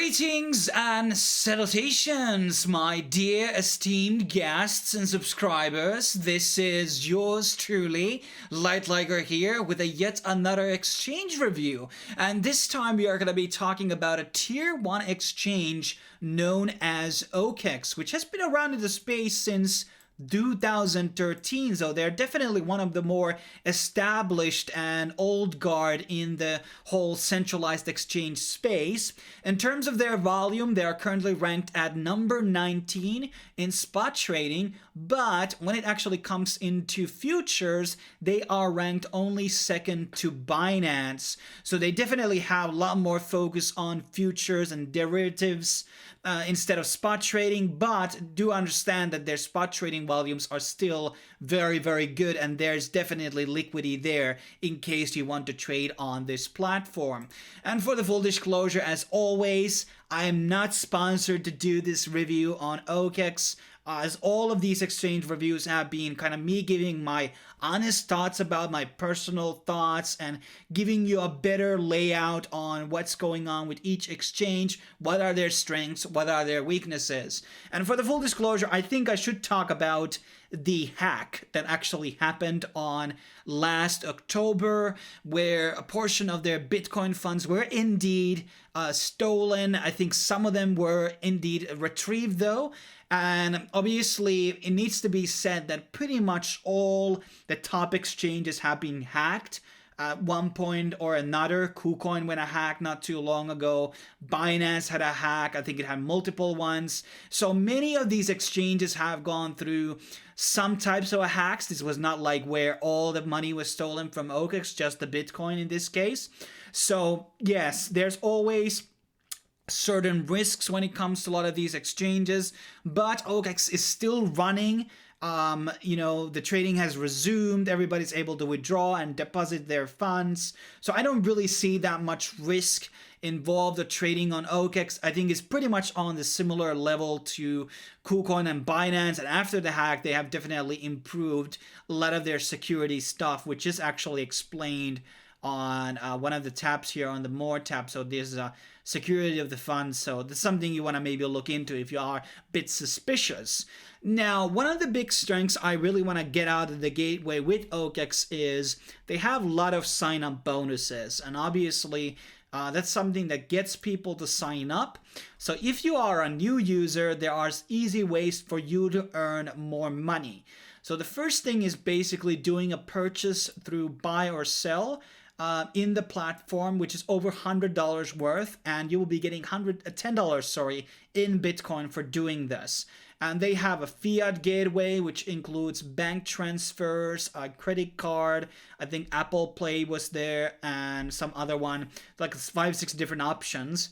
Greetings and salutations, my dear esteemed guests and subscribers. This is yours truly, Light Liger here with a yet another exchange review. And this time we are going to be talking about a tier 1 exchange known as OKEx, which has been around in the space since 2013, so they're definitely one of the more established and old guard in the whole centralized exchange space. In terms of their volume, they are currently ranked at number 19 in spot trading, but when it actually comes into futures, they are ranked only second to Binance. So they definitely have a lot more focus on futures and derivatives instead of spot trading, but do understand that their spot trading volumes are still very, very good, and there's definitely liquidity there in case you want to trade on this platform. And for the full disclosure, as always, I am not sponsored to do this review on OKEx, as all of these exchange reviews have been kind of me giving my honest thoughts about my personal thoughts and giving you a better layout on what's going on with each exchange, what are their strengths, what are their weaknesses. And for the full disclosure, I think I should talk about the hack that actually happened on last October, where a portion of their Bitcoin funds were indeed stolen. I think some of them were indeed retrieved though. And obviously, it needs to be said that pretty much all the top exchanges have been hacked at one point or another. KuCoin went a hack not too long ago. Binance had a hack. I think it had multiple ones. So many of these exchanges have gone through some types of hacks. This was not like where all the money was stolen from OKEx, just the Bitcoin in this case. So yes, there's always certain risks when it comes to a lot of these exchanges, but OKEx is still running. The trading has resumed. Everybody's able to withdraw and deposit their funds. So I don't really see that much risk involved with trading on OKEx. I think it's pretty much on the similar level to KuCoin and Binance. And after the hack, they have definitely improved a lot of their security stuff, which is actually explained on one of the tabs here on the More tab. So there's a security of the funds. So that's something you want to maybe look into if you are a bit suspicious. Now, one of the big strengths I really want to get out of the gateway with OKEx is they have a lot of sign-up bonuses. And obviously, that's something that gets people to sign up. So if you are a new user, there are easy ways for you to earn more money. So the first thing is basically doing a purchase through buy or sell in the platform, which is over $100 worth, and you will be getting $10 in Bitcoin for doing this. And they have a fiat gateway, which includes bank transfers, a credit card. I think Apple Pay was there, and some other one, like 5-6 different options.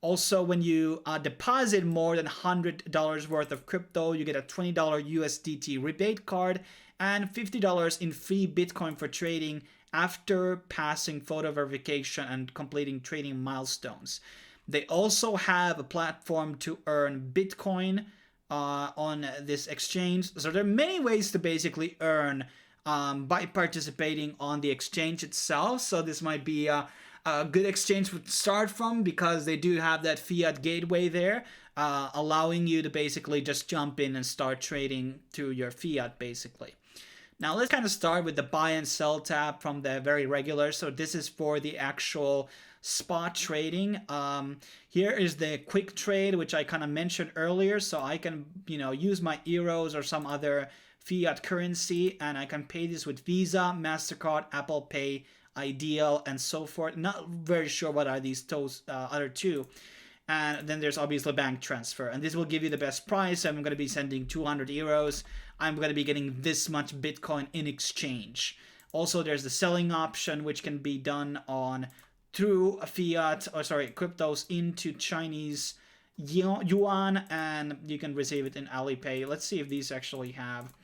Also, when you deposit more than $100 worth of crypto, you get a $20 USDT rebate card and $50 in free Bitcoin for trading after passing photo verification and completing trading milestones. They also have a platform to earn Bitcoin on this exchange. So there are many ways to basically earn by participating on the exchange itself. So this might be a good exchange to start from, because they do have that fiat gateway there, allowing you to basically just jump in and start trading through your fiat basically. Now let's kind of start with the buy and sell tab from the very regular. So this is for the actual spot trading. Here is the quick trade, which I kind of mentioned earlier. So I can, use my euros or some other fiat currency, and I can pay this with Visa, MasterCard, Apple Pay, Ideal, and so forth. Not very sure what are these other two. And then there's obviously bank transfer, and this will give you the best price. I'm going to be sending 200 euros. I'm going to be getting this much Bitcoin in exchange. Also, there's the selling option, which can be done through a cryptos into Chinese yuan, and you can receive it in Alipay. Let's see if these actually have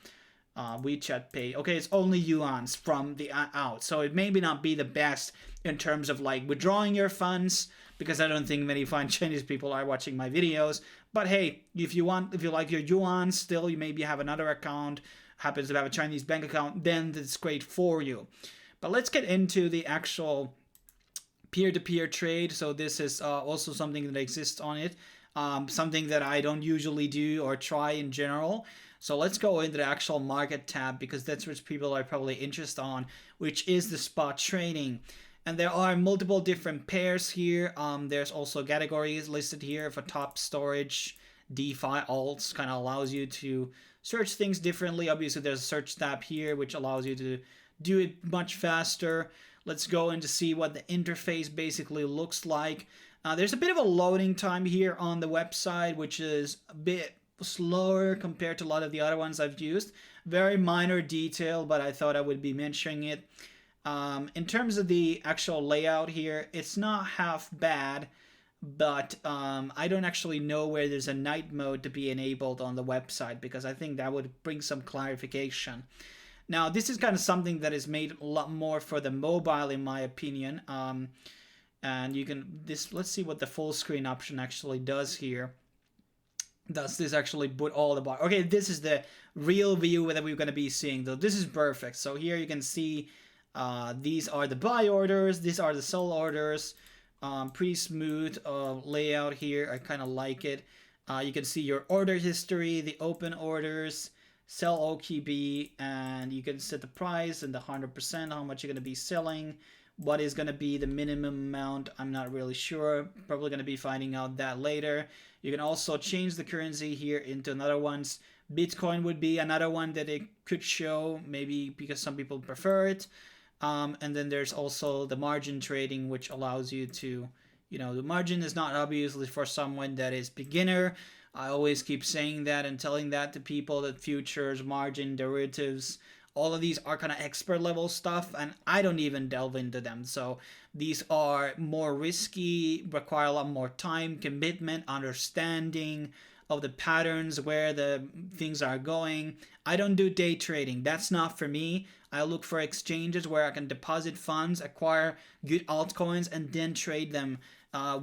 WeChat Pay. Okay, it's only yuans from the out, so it maybe not be the best in terms of like withdrawing your funds, because I don't think many fine Chinese people are watching my videos. But hey, if you like your yuan still, you maybe have another account, happens to have a Chinese bank account, then that's great for you. But let's get into the actual peer-to-peer trade. So this is also something that exists on it. Something that I don't usually do or try in general. So let's go into the actual market tab, because that's what people are probably interested on, which is the spot trading. And there are multiple different pairs here. There's also categories listed here for top storage, DeFi, alts. Kind of allows you to search things differently. Obviously, there's a search tab here, which allows you to do it much faster. Let's go in to see what the interface basically looks like. There's a bit of a loading time here on the website, which is a bit slower compared to a lot of the other ones I've used. Very minor detail, but I thought I would be mentioning it. In terms of the actual layout here, it's not half bad, but I don't actually know where there's a night mode to be enabled on the website, because I think that would bring some clarification. Now, this is kind of something that is made a lot more for the mobile, in my opinion. And you can, let's see what the full screen option actually does here. Does this actually put all the bar? Okay, this is the real view that we're going to be seeing, though. This is perfect. So here you can see these are the buy orders, these are the sell orders. Pretty smooth layout here. I kind of like it. You can see your order history, the open orders, sell OKB, and you can set the price and the 100%, how much you're going to be selling. What is going to be the minimum amount? I'm not really sure. Probably going to be finding out that later. You can also change the currency here into another ones. Bitcoin would be another one that it could show, maybe because some people prefer it. And then there's also the margin trading, which allows you to, the margin is not obviously for someone that is beginner. I always keep saying that and telling that to people, that futures, margin, derivatives, all of these are kind of expert level stuff, and I don't even delve into them. So these are more risky, require a lot more time, commitment, understanding of the patterns, where the things are going. I don't do day trading. That's not for me. I look for exchanges where I can deposit funds, acquire good altcoins, and then trade them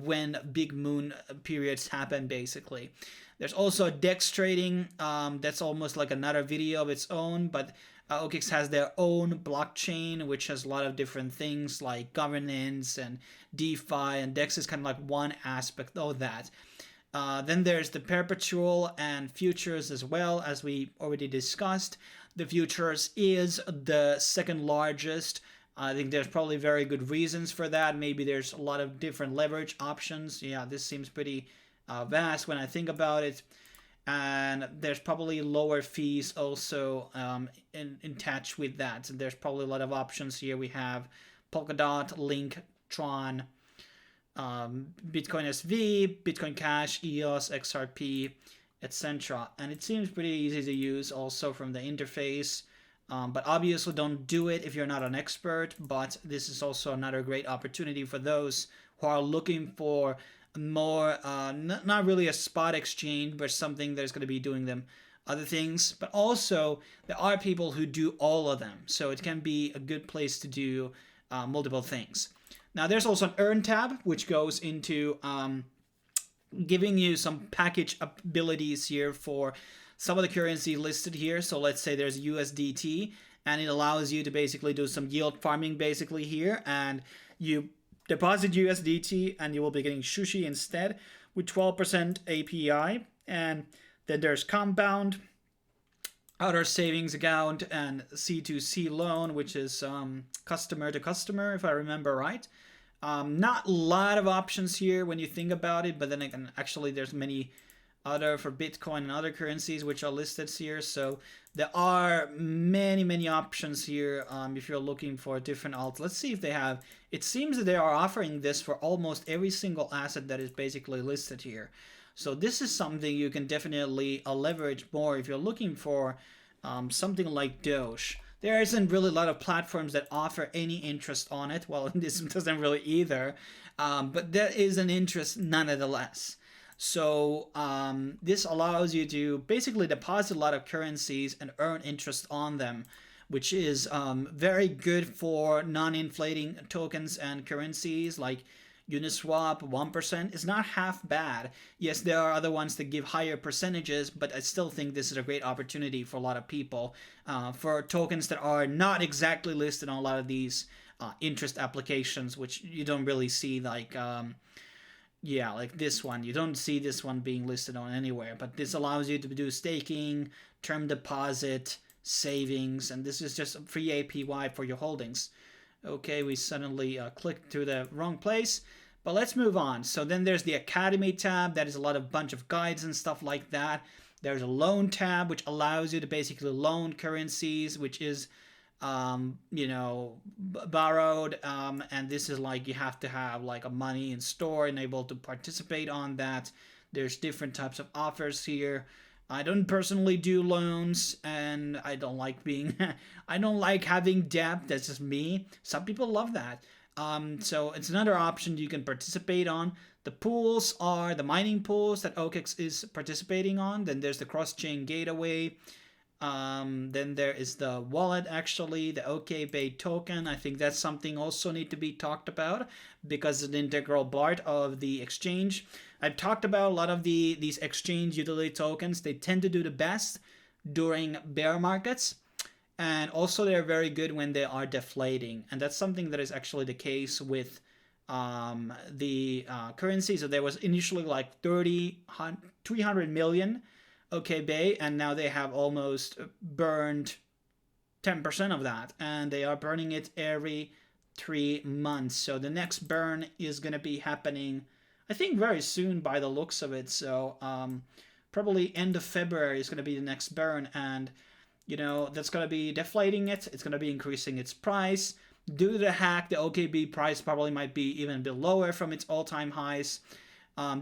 when big moon periods happen, basically. There's also DEX trading. That's almost like another video of its own, but OKEx has their own blockchain, which has a lot of different things like governance and DeFi, and DEX is kind of like one aspect of that. Then there's the perpetual and futures as well, as we already discussed. The futures is the second largest. I think there's probably very good reasons for that. Maybe there's a lot of different leverage options. Yeah, this seems pretty vast when I think about it. And there's probably lower fees also in touch with that. So there's probably a lot of options here. We have Polkadot, Link, Tron, Bitcoin SV, Bitcoin Cash, EOS, XRP, etc. And it seems pretty easy to use also from the interface. But obviously don't do it if you're not an expert. But this is also another great opportunity for those who are looking for more, not really a spot exchange, but something that's going to be doing them other things. But also there are people who do all of them, so it can be a good place to do multiple things. Now there's also an earn tab, which goes into giving you some package abilities here for some of the currency listed here. So let's say there's USDT, and it allows you to basically do some yield farming basically here, and you deposit USDT and you will be getting sushi instead with 12% API. And then there's compound, other savings account, and C2C loan, which is customer to customer, if I remember right. Not a lot of options here when you think about it, but then again, actually there's many other for Bitcoin and other currencies which are listed here. So there are many options here if you're looking for different alts. Let's see if they have. It seems that they are offering this for almost every single asset that is basically listed here. So this is something you can definitely leverage more if you're looking for something like Doge. There isn't really a lot of platforms that offer any interest on it. Well, this doesn't really either, but there is an interest nonetheless. So this allows you to basically deposit a lot of currencies and earn interest on them, which is very good for non-inflating tokens and currencies like Uniswap. 1% is not half bad. Yes, there are other ones that give higher percentages, but I still think this is a great opportunity for a lot of people for tokens that are not exactly listed on a lot of these interest applications, which you don't really see, like yeah, like this one. You don't see this one being listed on anywhere, but this allows you to do staking, term deposit, savings, and this is just free APY for your holdings. Okay, we suddenly clicked to the wrong place, but let's move on. So then there's the Academy tab. That is a lot of bunch of guides and stuff like that. There's a loan tab, which allows you to basically loan currencies, which is borrowed, and this is like you have to have like a money in store and able to participate on that. There's different types of offers here. I don't personally do loans, and I don't like being I don't like having debt. That's just me. Some people love that. So it's another option you can participate on. The pools are the mining pools that OKEx is participating on. Then there's the cross-chain gateway. Then there is the wallet, actually, the OKBay token. I think that's something also need to be talked about because it's an integral part of the exchange. I've talked about a lot of these exchange utility tokens. They tend to do the best during bear markets, and also they're very good when they are deflating. And that's something that is actually the case with the currency. So there was initially like 300 million OKBay, and now they have almost burned 10% of that, and they are burning it every 3 months. So the next burn is going to be happening, I think, very soon by the looks of it. So probably end of February is going to be the next burn, and that's going to be deflating it. It's going to be increasing its price. Due to the hack, the OKB price probably might be even a bit lower from its all-time highs.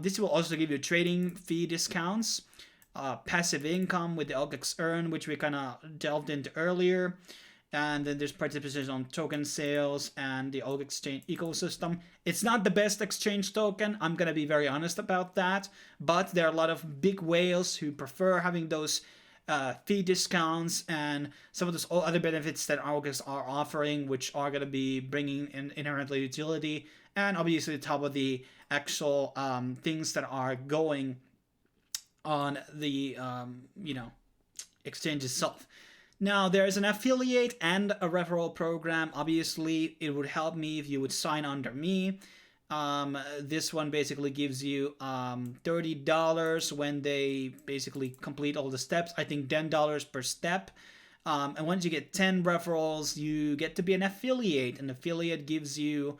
This will also give you trading fee discounts. Passive income with the OKEx Earn, which we kind of delved into earlier. And then there's participation on token sales and the OKEx exchange ecosystem. It's not the best exchange token, I'm going to be very honest about that. But there are a lot of big whales who prefer having those fee discounts and some of those other benefits that OKEx are offering, which are going to be bringing in inherently utility. And obviously the top of the actual things that are going on the exchange itself. Now there's an affiliate and a referral program. Obviously it would help me if you would sign under me. This one basically gives you $30 when they basically complete all the steps. I think $10 per step. And once you get 10 referrals, you get to be an affiliate. An affiliate gives you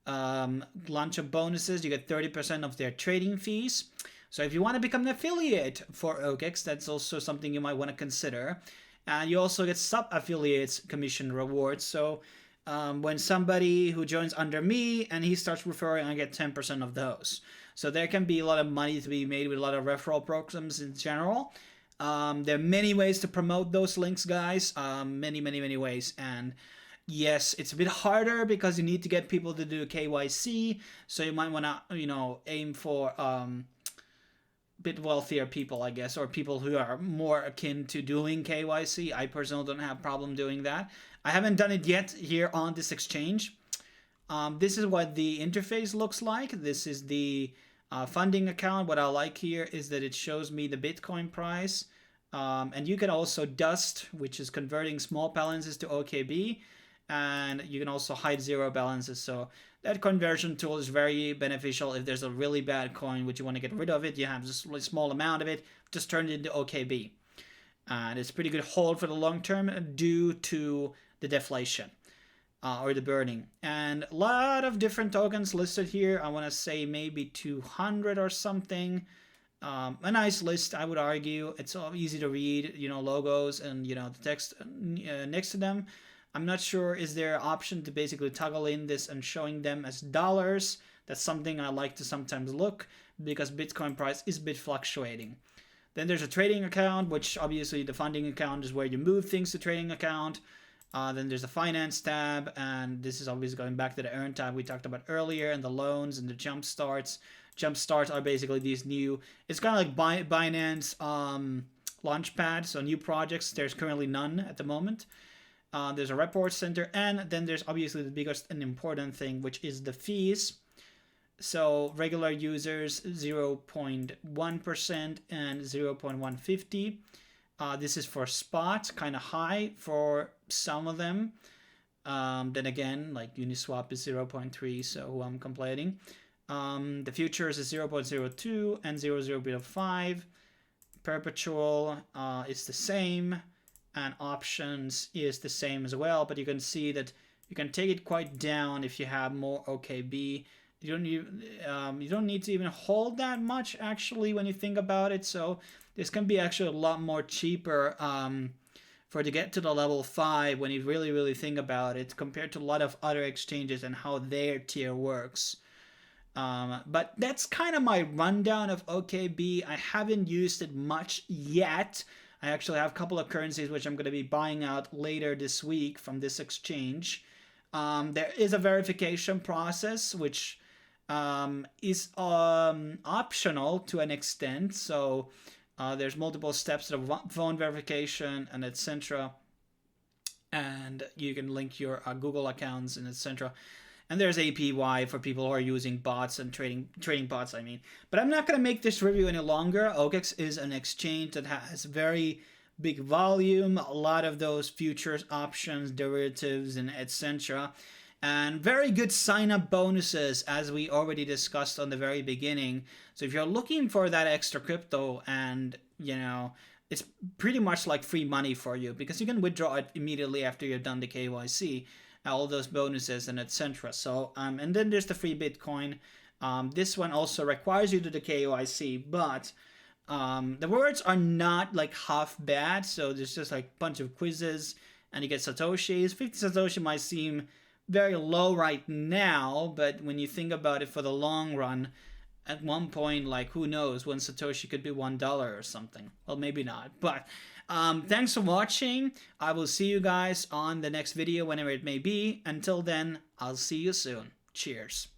launch of bonuses. You get 30% of their trading fees. So if you want to become an affiliate for OKEx, that's also something you might want to consider. And you also get sub-affiliates commission rewards. So when somebody who joins under me and he starts referring, I get 10% of those. So there can be a lot of money to be made with a lot of referral programs in general. There are many ways to promote those links, guys. Many ways. And yes, it's a bit harder because you need to get people to do KYC. So you might want to, aim for bit wealthier people, I guess, or people who are more akin to doing KYC. I personally don't have a problem doing that. I haven't done it yet here on this exchange. This is what the interface looks like. This is the funding account. What I like here is that it shows me the Bitcoin price. And you can also dust, which is converting small balances to OKB. And you can also hide zero balances. So that conversion tool is very beneficial. If there's a really bad coin which you want to get rid of it, you have just a small amount of it, just turn it into OKB. And it's a pretty good hold for the long term due to the deflation or the burning. And a lot of different tokens listed here. I want to say maybe 200 or something. A nice list, I would argue. It's all easy to read, logos and, the text next to them. I'm not sure, is there an option to basically toggle in this and showing them as dollars? That's something I like to sometimes look because Bitcoin price is a bit fluctuating. Then there's a trading account, which obviously the funding account is where you move things to trading account. Then there's the finance tab, and this is obviously going back to the earn tab we talked about earlier, and the loans and the jump starts. Jump starts are basically these new, it's kind of like Binance Launchpad, so new projects. There's currently none at the moment. There's a report center, and then there's obviously the biggest and important thing, which is the fees. So regular users 0.1% and 0.150. This is for spot, kind of high for some of them. Then again, like Uniswap is 0.3, so who I'm complaining. The futures is 0.02 and 0.05. Perpetual is the same, and options is the same as well, but you can see that you can take it quite down if you have more OKB. You don't need to even hold that much actually when you think about it. So this can be actually a lot more cheaper for to get to the level 5 when you really think about it, compared to a lot of other exchanges and how their tier works. But that's kind of my rundown of OKB. I haven't used it much yet. I actually have a couple of currencies which I'm going to be buying out later this week from this exchange. There is a verification process which is optional to an extent. So there's multiple steps to phone verification and etc. And you can link your Google accounts and etc. And there's APY for people who are using bots and trading bots, I mean. But I'm not going to make this review any longer. OKEx is an exchange that has very big volume, a lot of those futures, options, derivatives, and etc. And very good sign-up bonuses, as we already discussed on the very beginning. So if you're looking for that extra crypto, and, you know, it's pretty much like free money for you, because you can withdraw it immediately after you've done the KYC. All those bonuses and etc. So and then there's the free Bitcoin. This one also requires you to do the KYC, but the words are not like half bad. So there's just like a bunch of quizzes and you get Satoshis. 50 Satoshi might seem very low right now, but when you think about it for the long run, at one point, like, who knows, when Satoshi could be $1 or something. Well, maybe not, but thanks for watching. I will see you guys on the next video, whenever it may be. Until then, I'll see you soon. Cheers.